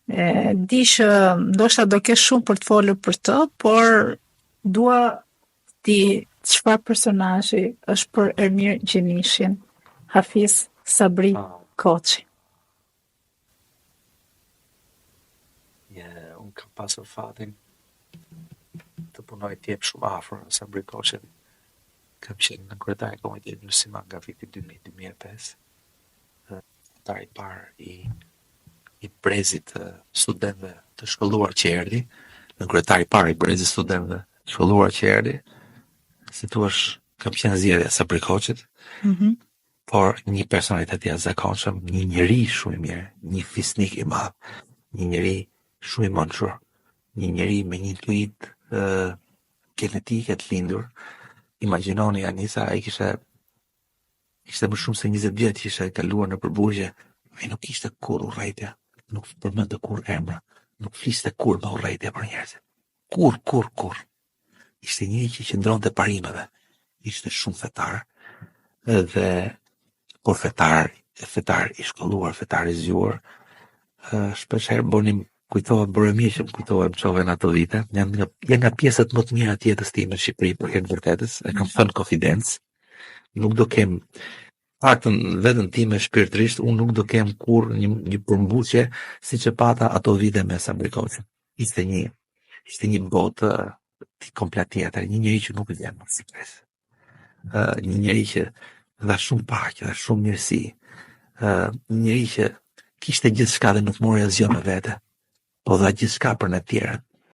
Di që ndoshta do kesh shumë për të folur për të, por dua di çfarë personazhi është për Ermir Gjenishin, Hafiz Sabri Koçi. Unë kam pasur fatin të punoj të jep shumë afër Sabri Koçit. Kam qenë në kryetar e Komitetit Musliman nga viti 2000-2005. Kryetari i parë i brezit të studentëve të shkolluar që erdhi, në kryetari i parë i brezit të studentëve të shkolluar që erdhi, si thua, kam qenë zgjedhja Sabri Koçit, por një personalitet i jashtëzakonshëm, një njeri shumë i mirë, një fisnik i madh, një njeri shumë i mençur, një njeri me një intuit genetike të lindur. Imagjinoni Anisa, ai kishte më shumë se 20 vjet që ishte kaluar në përbuzje, ai nuk kishte kur urrëtie, nuk përmendte kur emra, nuk fliste kur me urrëtie për njerëzit. Kur. Ishte njëri që qëndronte parimeve. Ishte shumë fetar, dhe por fetar i shkolluar, fetar i zgjuar. Shpesh herë bëre mirë që më kujtohem çove në ato vite. Janë nga pjesët më të mira të jetës time në Shqipëri, për herë vërtetës, e kam thënë konfidencë. Nuk do kem paktën veten time shpirtërisht, unë nuk do kem kur një përmbushje siç e pata ato vite me Sabri Koçin. Ishte një botë komplet tjetër, një njeri që nuk vjen më sipër. Një njeri që dha shumë paqe, dha shumë mirësi. Një njeri që kishte gjithçka dhe nuk mori asgjë me vete, po dha gjithçka për në tjerët.